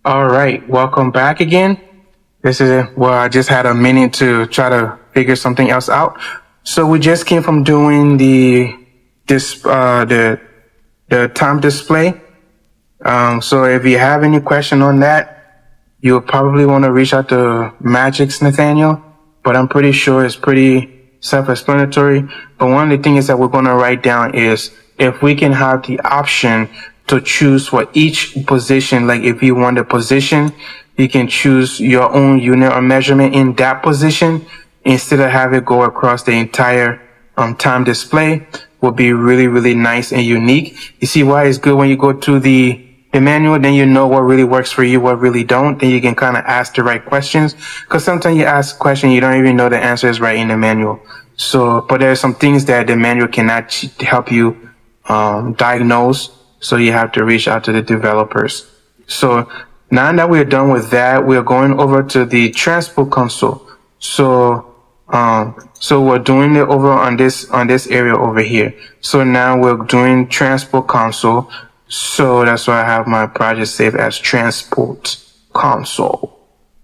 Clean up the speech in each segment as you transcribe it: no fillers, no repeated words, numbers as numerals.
All right, welcome back again. This is well, I just had a minute to try to figure something else out. So we just came from doing this the time display. So if you have any question on that, you'll probably want to reach out to Magix Nathaniel, but I'm pretty sure it's pretty self-explanatory. But one of the things that we're going to write down is if we can have the option to choose for each position, like if you want a position, you can choose your own unit or measurement in that position instead of have it go across the entire time display will be really, really nice and unique. You see why it's good when you go to the manual, then you know what really works for you, what really don't. Then you can kind of ask the right questions. Because sometimes you ask a question, you don't even know the answer is right in the manual. So, but there are some things that the manual cannot help you diagnose. So you have to reach out to the developers. So now that we're done with that, we're going over to the transport console. So we're doing it over on this area over here. So now we're doing transport console. So that's why I have my project saved as transport console.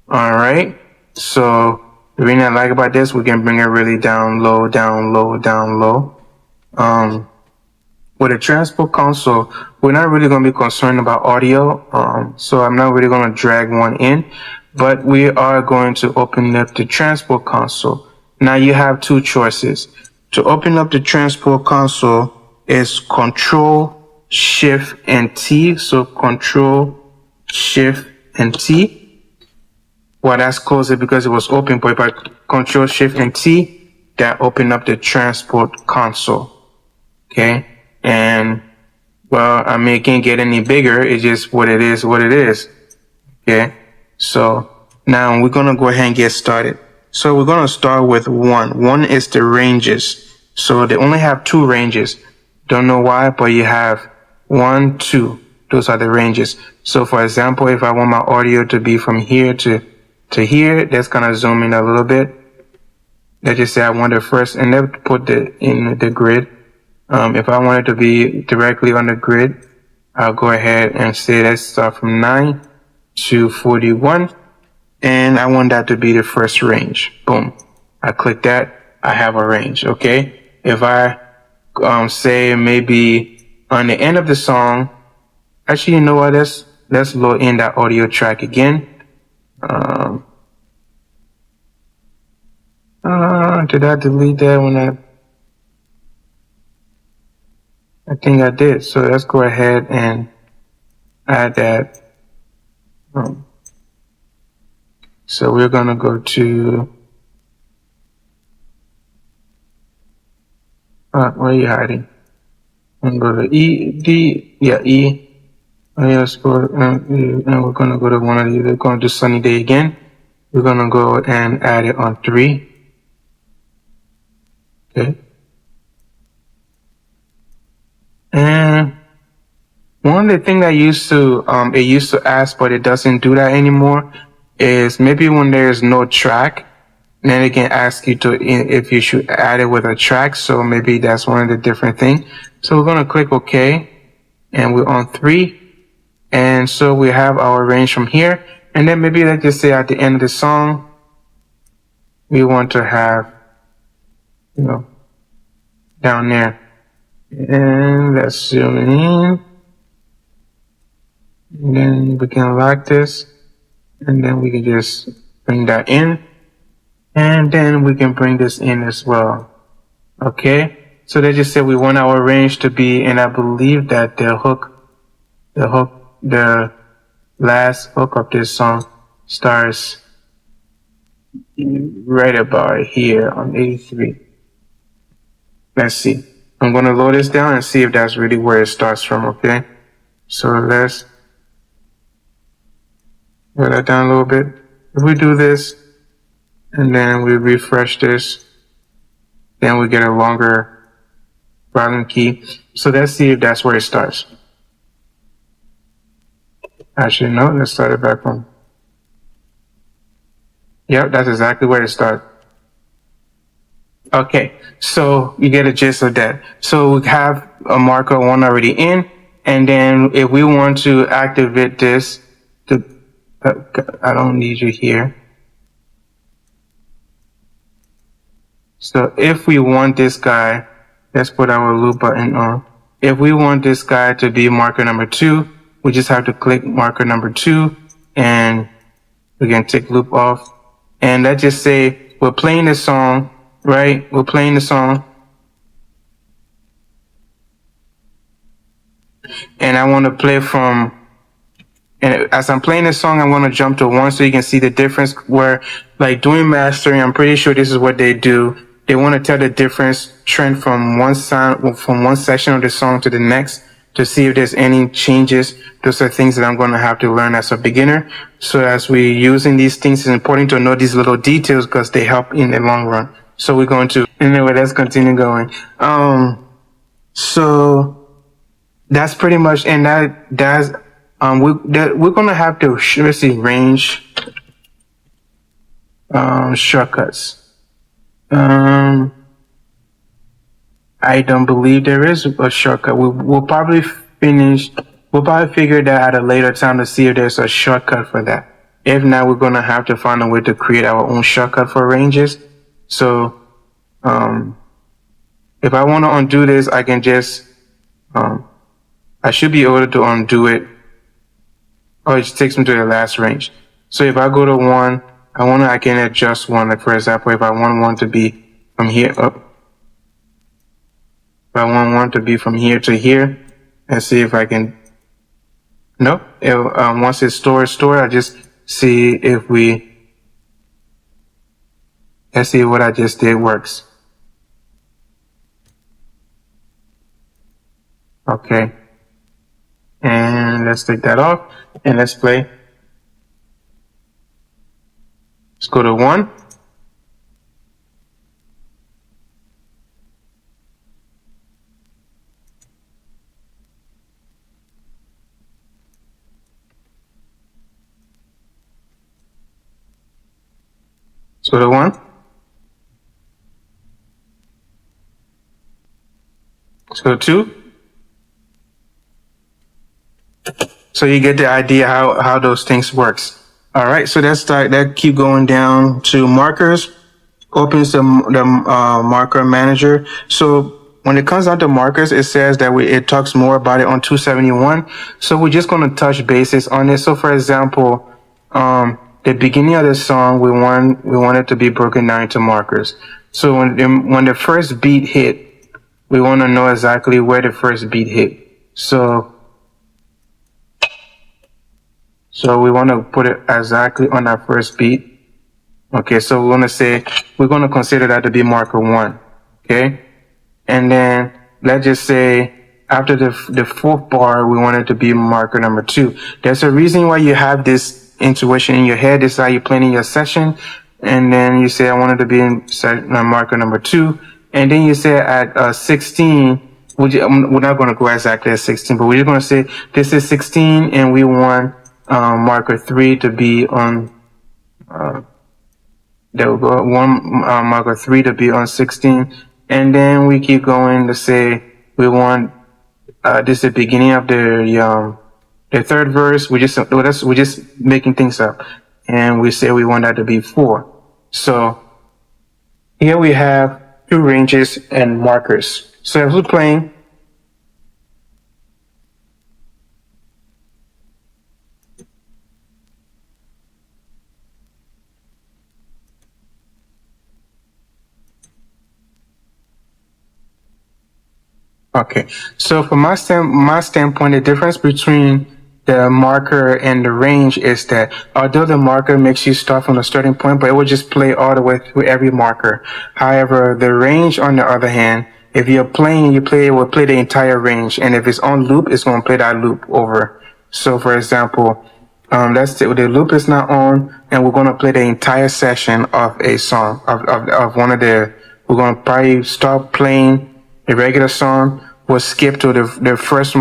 All right. So the reason I like about this, we can bring it really down low, down low, down low. With a transport console, we're not really going to be concerned about audio. So I'm not really going to drag one in, but we are going to open up the transport console. Now you have two choices. To open up the transport console is Control, Shift, and T. So Control, Shift, and T. Well, that's closed because it was open, but if I Control, Shift, and T, that open up the transport console. Okay. And well, I mean, it can't get any bigger. It's just what it is, what it is. Okay. So now we're going to go ahead and get started. So we're going to start with one. One is the ranges. So they only have two ranges. Don't know why, but you have 1, 2. Those are the ranges. So for example, if I want my audio to be from here to here, that's going to zoom in a little bit. Let's just say I want it first and then put in the grid. If I want it to be directly on the grid, I'll go ahead and say let's start from 9 to 41. And I want that to be the first range. Boom. I click that. I have a range. Okay. If I say maybe on the end of the song, actually, you know what? Let's load in that audio track again. Did I delete that when I think I did. So let's go ahead and add that. So we're going to go to, where are you hiding? I'm going to go to E. Oh, yeah, let's go, and we're going to go to one of these. We're going to do Sunny Day again. We're going to go and add it on 3. Okay. And one of the things that it used to ask, but it doesn't do that anymore, is maybe when there's no track, then it can ask you if you should add it with a track. So maybe that's one of the different things. So we're going to click OK, and we're on 3. And so we have our range from here. And then maybe let's just say at the end of the song, we want to have, down there. And let's zoom in. And then we can lock this. And then we can just bring that in. And then we can bring this in as well. Okay. So they just said we want our range to be, and I believe that the last hook of this song starts right about here on 83. Let's see. I'm going to load this down and see if that's really where it starts from, okay? So let's load that down a little bit. If we do this, and then we refresh this, then we get a longer volume key. So let's see if that's where it starts. Actually, no, let's start it back from. Yep, that's exactly where it starts. Okay, so you get a gist of that. So we have a marker 1 already in, and then if we want to activate this, I don't need you here. So if we want this guy, let's put our loop button on. If we want this guy to be marker number 2, we just have to click marker number 2 and we can take loop off. And let's just say we're playing this song, right? We're playing the song. And I want to play from, and as I'm playing this song, I'm going to jump to 1 so you can see the difference where, like doing mastering, I'm pretty sure this is what they do. They want to tell the difference trend from one sound, from one section of the song to the next to see if there's any changes. Those are things that I'm going to have to learn as a beginner. So as we're using these things, it's important to know these little details because they help in the long run. So we're going to, anyway, let's continue going. So that's pretty much, and that's, we're going to have to, let's see, range, shortcuts. I don't believe there is a shortcut. We'll probably figure that out at a later time to see if there's a shortcut for that. If not, we're going to have to find a way to create our own shortcut for ranges. So, if I want to undo this, I can just, I should be able to undo it. Oh, it just takes me to the last range. So if I go to 1, I can adjust 1. Like for example, if I want 1 to be from here up, if I want 1 to be from here to here, and see if I can, nope. Once it's stored, I just see if let's see what I just did works. Okay. And let's take that off and let's play. Let's go to 1. Let's go to 1. Let's go to 2. So you get the idea how those things works. All right, so that keep going down to markers. Opens the marker manager. So when it comes down to markers, it says that it talks more about it on 271. So we're just going to touch bases on it. So for example, the beginning of the song, we want it to be broken down into markers. So when the first beat hit, we want to know exactly where the first beat hit. So we want to put it exactly on our first beat. Okay, so we're going to consider that to be marker 1. Okay, and then let's just say after the 4th bar, we want it to be marker number 2. There's a reason why you have this intuition in your head. This is how you're planning your session. And then you say, I want it to be in marker number 2. And then you say at 16, we're not going to go exactly at 16, but we're just going to say this is 16 and we want marker 3 to be on, there will go marker 3 to be on 16. And then we keep going to say we want, this is the beginning of the 3rd verse. We're just making things up. And we say we want that to be 4. So here we have 2 ranges and markers. So if we're playing, okay, so from my standpoint, the difference between the marker and the range is that although the marker makes you start from a starting point, but it will just play all the way through every marker. However, the range, on the other hand, if you're playing, it will play the entire range, and if it's on loop, it's going to play that loop over. So, for example, let's say the loop is not on, and we're going to play the entire session of a song of one of the. We're going to probably start playing a regular song. We'll skip to the first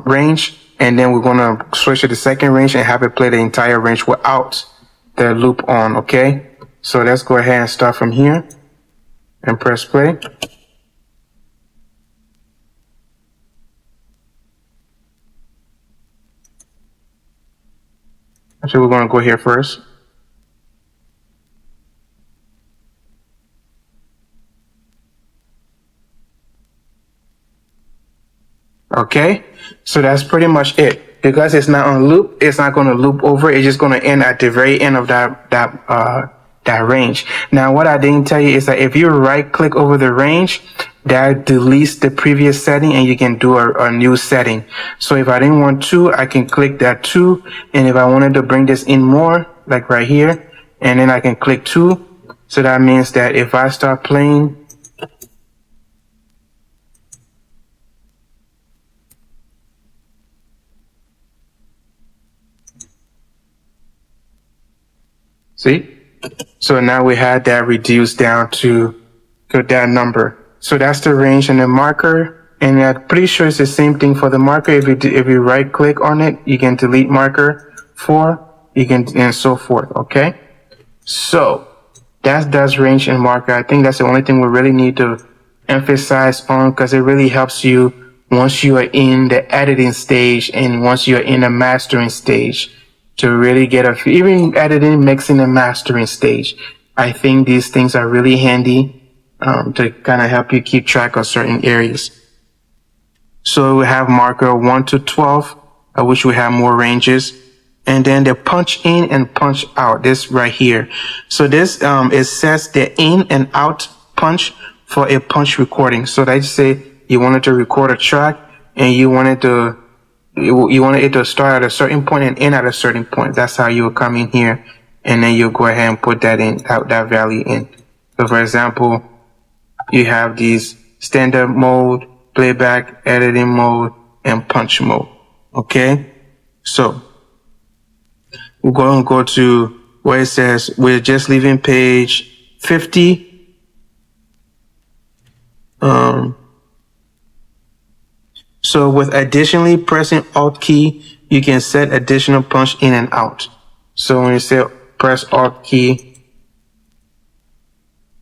range, and then we're going to switch to the second range and have it play the entire range without the loop on, okay? So let's go ahead and start from here and press play. So we're going to go here first. Okay, so that's pretty much it. Because it's not on loop, it's not going to loop over. It's just going to end at the very end of that range. Now, what I didn't tell you is that if you right click over the range, that deletes the previous setting and you can do a new setting. So if I didn't want 2, I can click that 2. And if I wanted to bring this in more, like right here, and then I can click 2. So that means that if I start playing, see? So now we had that reduced down to that number. So that's the range and the marker. And I'm pretty sure it's the same thing for the marker. If you right click on it, you can delete marker 4, you can, and so forth. Okay. So that's range and marker. I think that's the only thing we really need to emphasize on, because it really helps you once you are in the editing stage and once you're in the mastering stage, to really get even editing, mixing, and mastering stage. I think these things are really handy to kind of help you keep track of certain areas. So we have marker 1 to 12, which we have more ranges. And then the punch in and punch out, this right here. So this, it sets the in and out punch for a punch recording. So let's say you wanted to record a track and you wanted it to start at a certain point and end at a certain point. That's how you will come in here, and then you'll go ahead and put that in, that value in. So for example, you have these standard mode, playback, editing mode, and punch mode. Okay. So we're going to go to where it says we're just leaving page 50. So with additionally pressing Alt key, you can set additional punch in and out. So when you say press Alt key,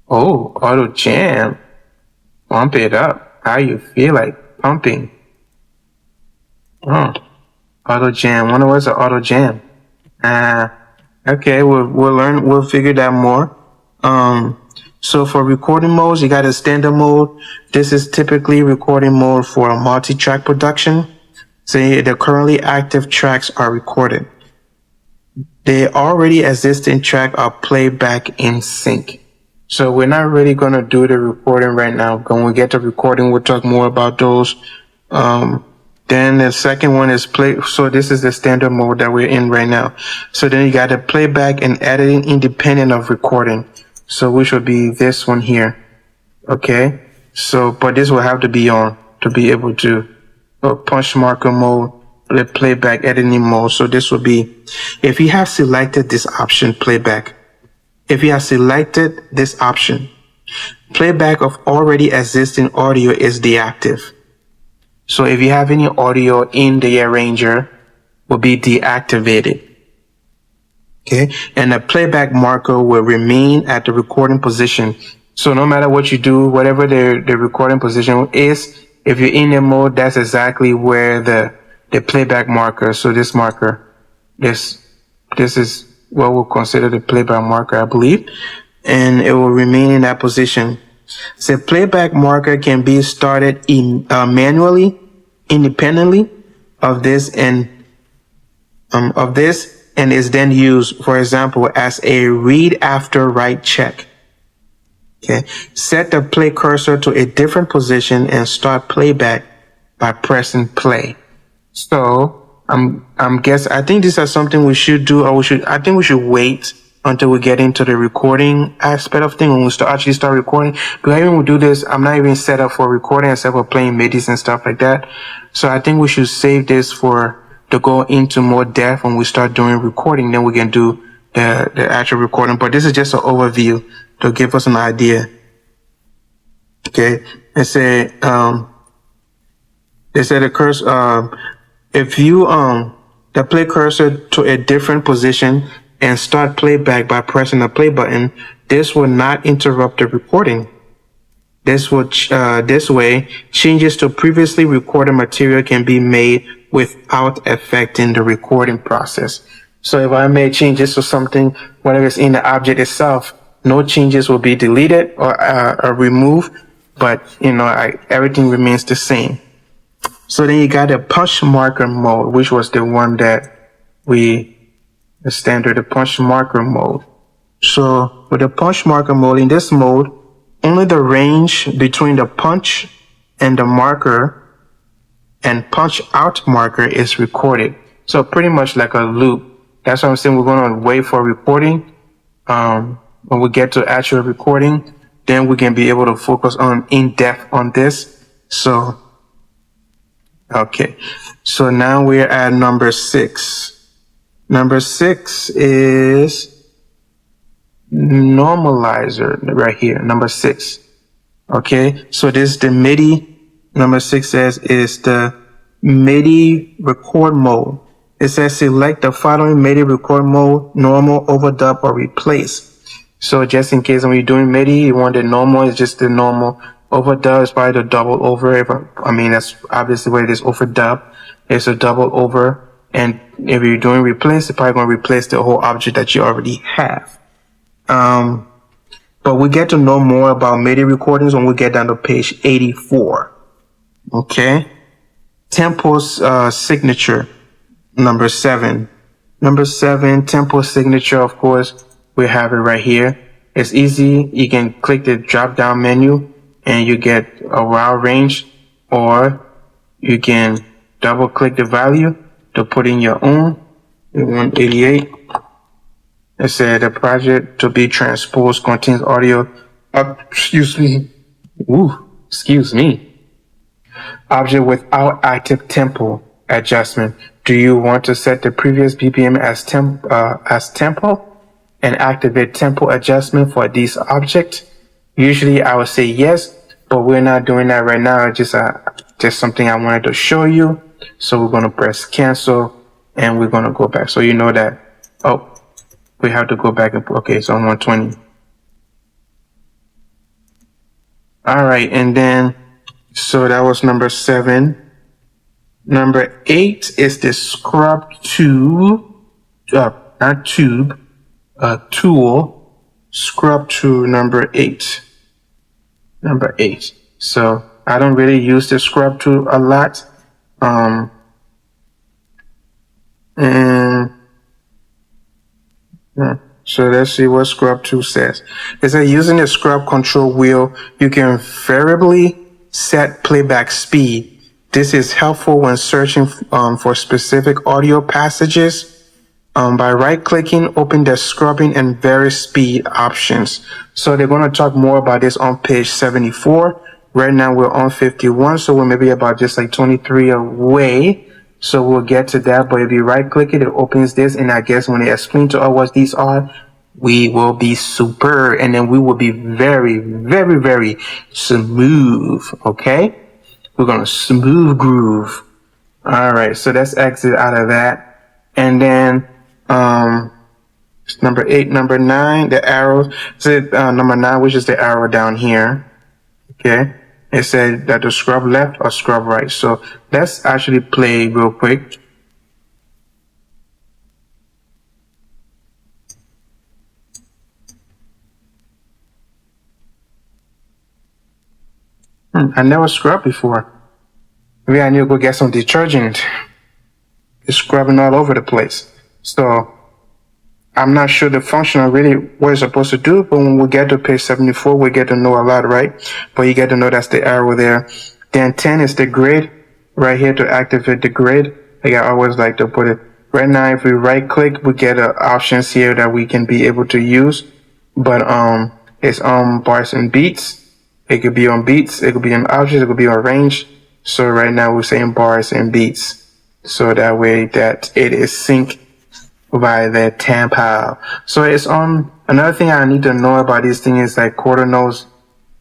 oh, auto jam, pump it up. How you feel like pumping? Oh, auto jam. Wonder what's an auto jam? Okay, we'll figure that more. So for recording modes, you got a standard mode. This is typically recording mode for a multi-track production. Say the currently active tracks are recorded. The already existing track are played back in sync. So we're not really going to do the recording right now. When we get to recording, we'll talk more about those. Then the second one is play. So this is the standard mode that we're in right now. So then you got the playback and editing independent of recording. So which would be this one here. Okay. So, but this will have to be on to be able to punch marker mode, playback editing mode. So this will be, if you have selected this option, playback. If you have selected this option, playback of already existing audio is deactive. So if you have any audio in the arranger, will be deactivated. Okay. And the playback marker will remain at the recording position. So no matter what you do, whatever the recording position is, if you're in the mode, that's exactly where the playback marker. So this marker, this is what we'll consider the playback marker, I believe. And it will remain in that position. So playback marker can be started manually, independently of this and is then used, for example, as a read after write check. Okay. Set the play cursor to a different position and start playback by pressing play. So I think this is something we should do, or I think we should wait until we get into the recording aspect of things when we actually start recording. Because even when we do this, I'm not even set up for recording except for playing midis and stuff like that. So I think we should save this to go into more depth when we start doing recording. Then we can do the actual recording. But this is just an overview to give us an idea. Okay. They say the cursor, if you, the play cursor to a different position and start playback by pressing the play button, this will not interrupt the recording. This way, changes to previously recorded material can be made without affecting the recording process. So if I make changes to something, whatever is in the object itself, no changes will be deleted or removed, but everything remains the same. So then you got the punch marker mode, which was the one that the standard, the punch marker mode. So with the punch marker mode, in this mode, only the range between the punch and the marker and punch out marker is recorded. So pretty much like a loop. That's what I'm saying. We're going to wait for recording. When we get to actual recording, then we can be able to focus on in depth on this. So, okay. So now we're at number 6. Number 6 is normalizer right here. Number 6. Okay. So this is the MIDI. Number 6 says is the MIDI record mode. It says select the following MIDI record mode: normal, overdub, or replace. So just in case when you're doing MIDI, you want the normal, it's just the normal. Overdub is probably the double over. That's obviously what it is. Overdub is a double over. And if you're doing replace, it's probably going to replace the whole object that you already have. But we get to know more about MIDI recordings when we get down to page 84. Okay. Tempo's signature. Number 7. Number 7, tempo signature, of course, we have it right here. It's easy. You can click the drop down menu and you get a wide range, or you can double click the value to put in your own. 188. It said the project to be transposed contains audio. Excuse me. Object without active tempo adjustment. Do you want to set the previous BPM as tempo and activate tempo adjustment for this object? Usually I would say yes, but we're not doing that right now. Just something I wanted to show you. So we're going to press cancel and we're going to go back. So you know that, we have to go back and, okay, so 120. All right. And then, so that was number 7. Number 8 is the scrub tool, tool, scrub tool number 8. Number 8. So I don't really use the scrub tool a lot. So let's see what scrub tool says. It says using the scrub control wheel, you can variably set playback speed. This is helpful when searching for specific audio passages. By right-clicking, open the scrubbing and vary speed options. So they're going to talk more about this on page 74. Right now we're on 51, so we're maybe about just like 23 away. So we'll get to that. But if you right-click it, it opens this. And I guess when they explain to us what these are, we will be super. And then we will be very, very, very smooth. Okay? We're going to smooth groove. All right. So let's exit out of that. And then, number 8, number 9, the arrows. So, number 9, which is the arrow down here. Okay. It said that the scrub left or scrub right. So let's actually play real quick. I never scrubbed before. Maybe I need to go get some detergent. It's scrubbing all over the place. So I'm not sure the function of really what it's supposed to do, but when we get to page 74, we get to know a lot, right? But you get to know that's the arrow there. Then 10 is the grid right here to activate the grid. Like I always like to put it. Right now, if we right click, we get options here that we can be able to use. But it's on bars and beats. It could be on beats, it could be on objects, it could be on range. So right now we're saying bars and beats. So that way that it is synced by the tempo. So it's on. Another thing I need to know about these things is like quarter notes,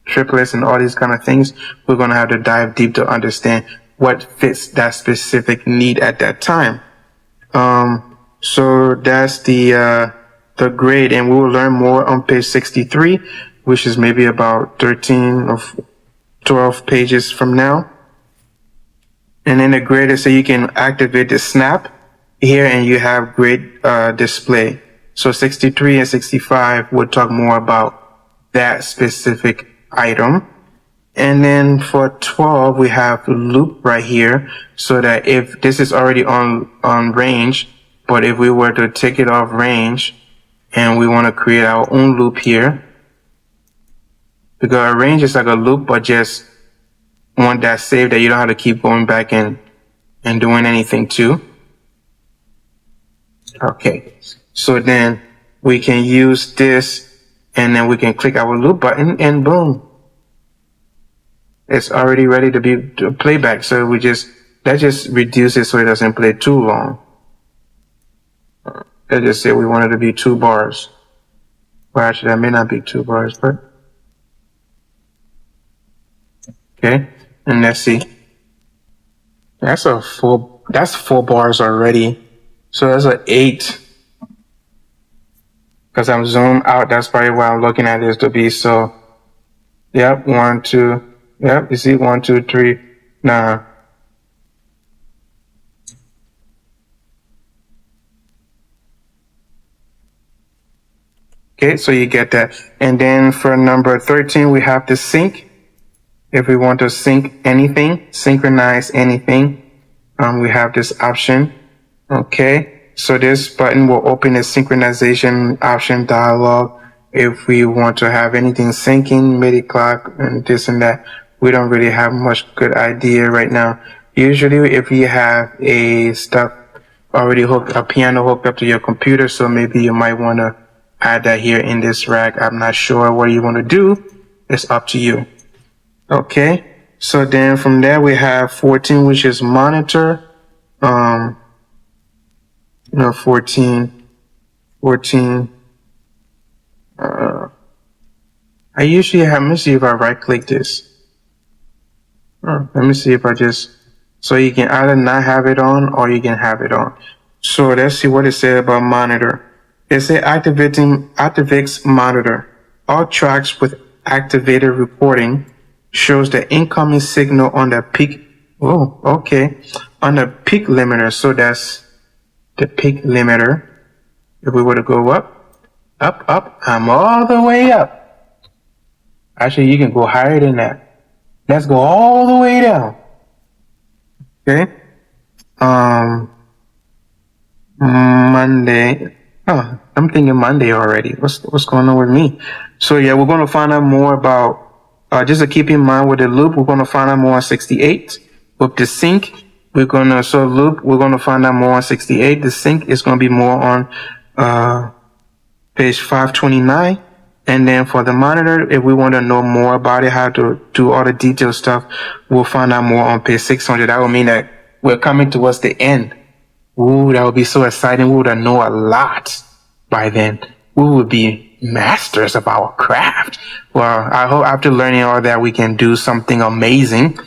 triplets, and all these kind of things. We're going to have to dive deep to understand what fits that specific need at that time. So that's the grade, and we will learn more on page 63, which is maybe about 13 or 12 pages from now. And then the grade is so you can activate the snap here and you have grid display. So 63 and 65 will talk more about that specific item. And then for 12, we have loop right here, so that if this is already on range, but if we were to take it off range and we want to create our own loop here, because a range is like a loop, but just one that's saved that you don't have to keep going back and doing anything to. Okay, so then we can use this and then we can click our loop button and boom. It's already ready to be playback. So that just reduces so it doesn't play too long. Let's just say we want it to be 2 bars. Well, actually, that may not be 2 bars, but okay. And let's see. That's 4 bars already. So that's an 8. Because I'm zoomed out, that's probably why I'm looking at this to be. So, yep, 1, 2. Yep, you see 1, 2, 3. Nah. Okay, so you get that. And then for number 13, we have the sync. If we want to sync anything, synchronize anything, we have this option. Okay, so this button will open a synchronization option dialog. If we want to have anything syncing, MIDI clock, and this and that, we don't really have much good idea right now. Usually, if you have a piano hooked up to your computer, so maybe you might want to add that here in this rack. I'm not sure what you want to do. It's up to you. Okay, so then from there we have 14, which is monitor. 14. I usually have, let me see if I right click this. Let me see if I so you can either not have it on or you can have it on. So let's see what it said about monitor. It said activates monitor. All tracks with activated recording shows the incoming signal on the peak. Oh, okay. On the peak limiter. So that's the peak limiter. If we were to go up, I'm all the way up. Actually, you can go higher than that. Let's go all the way down. Okay. Monday. Oh, I'm thinking Monday already. What's going on with me? So yeah, we're going to find out more about, just to keep in mind with the loop, we're going to find out more on 68. With the sync, we're going to find out more on 68. The sync is going to be more on, page 529. And then for the monitor, if we want to know more about it, how to do all the detailed stuff, we'll find out more on page 600. That would mean that we're coming towards the end. Ooh, that would be so exciting. We would know a lot by then. We would be masters of our craft. Well, I hope after learning all that, we can do something amazing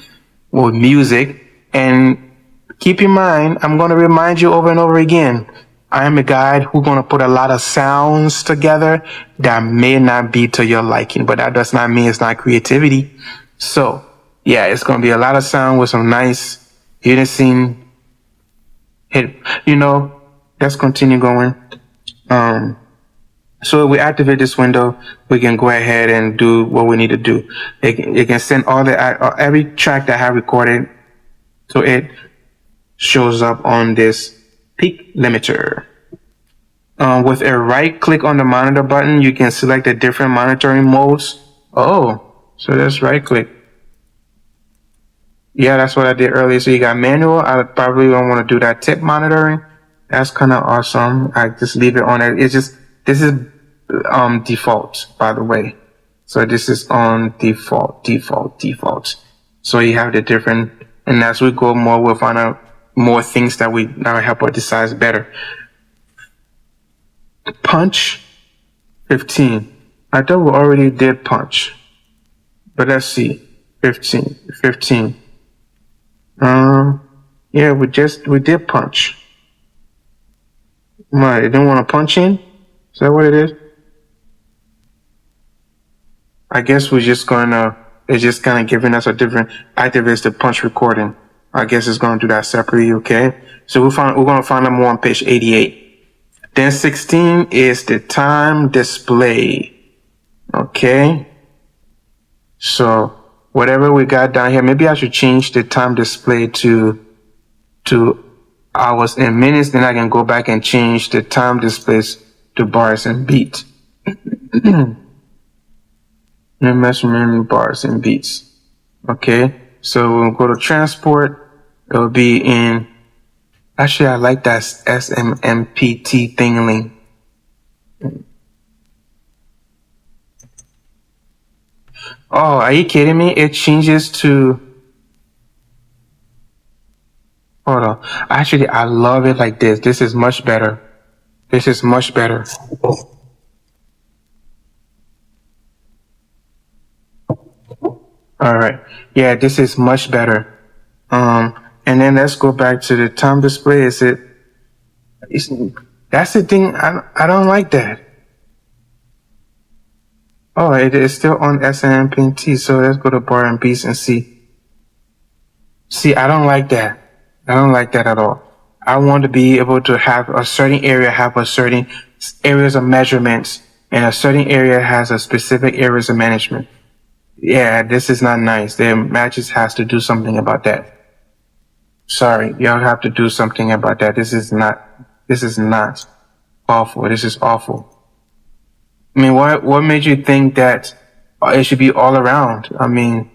with music. And keep in mind, I'm going to remind you over and over again, I am a guy who's going to put a lot of sounds together that may not be to your liking, but that does not mean it's not creativity. So, yeah, it's going to be a lot of sound with some nice unison hit. Let's continue going. So if we activate this window, we can go ahead and do what we need to do. It can send every track that I have recorded, so it shows up on this peak limiter. With a right click on the monitor button, you can select the different monitoring modes. Oh, so that's right click. Yeah, that's what I did earlier. So you got manual. I probably don't want to do that tip monitoring. That's kind of awesome. I just leave it on there. This is default, by the way. So this is on default. So you have the different, and as we go more, we'll find out more things that will help us decide better. Punch 15. I thought we already did punch, but let's see. 15. Yeah, we did punch. What, it didn't want to punch in? Is that what it is? I guess it's just kind of giving us a different, activates the punch recording. I guess it's going to do that separately. Okay. So we're going to find them more on page 88. Then 16 is the time display. Okay. So whatever we got down here, maybe I should change the time display to hours and minutes. Then I can go back and change the time displays to bars and beats. Measurement bars and beats. Okay. So we'll go to transport. It'll be in, actually I like that SMMPT thingling. Oh, are you kidding me? It changes to, hold on. Actually, I love it like this. This is much better. This is much better. All right. Yeah, this is much better. And then let's go back to the time display. That's the thing. I don't like that. Oh, it is still on SNMPT. So let's go to bar and beats and see. See, I don't like that. I don't like that at all. I want to be able to have a certain area have a certain areas of measurements, and a certain area has a specific areas of management. Yeah, this is not nice. The Magix has to do something about that. Sorry, y'all have to do something about that. This is not awful. This is awful. I mean, what made you think that it should be all around? I mean,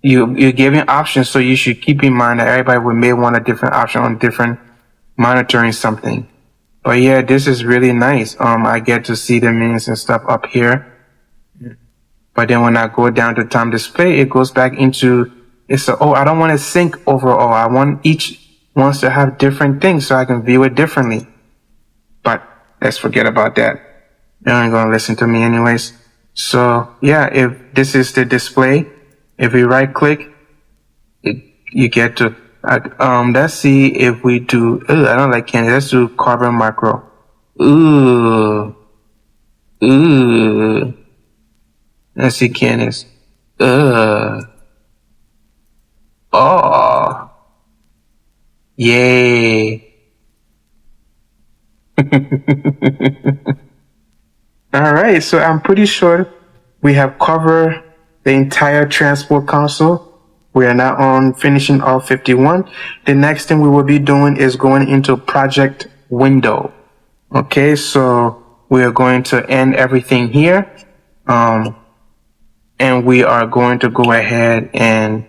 you're giving options, so you should keep in mind that everybody may want a different option on different monitoring something. But yeah, this is really nice. I get to see the minutes and stuff up here. But then when I go down to time display, it goes back into, I don't want to sync overall. I want each wants to have different things so I can view it differently. But let's forget about that. They're not going to listen to me anyways. So yeah, if this is the display, if we right click, you get to, let's see if we do, I don't like candy. Let's do carbon macro. Let's see Candace. Oh. Yay. Alright, so I'm pretty sure we have covered the entire transport console. We are now on finishing off 51. The next thing we will be doing is going into project window. Okay, so we are going to end everything here. And we are going to go ahead and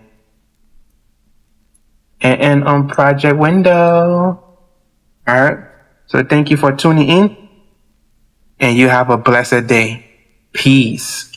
on project window. All right. So thank you for tuning in, and you have a blessed day. Peace.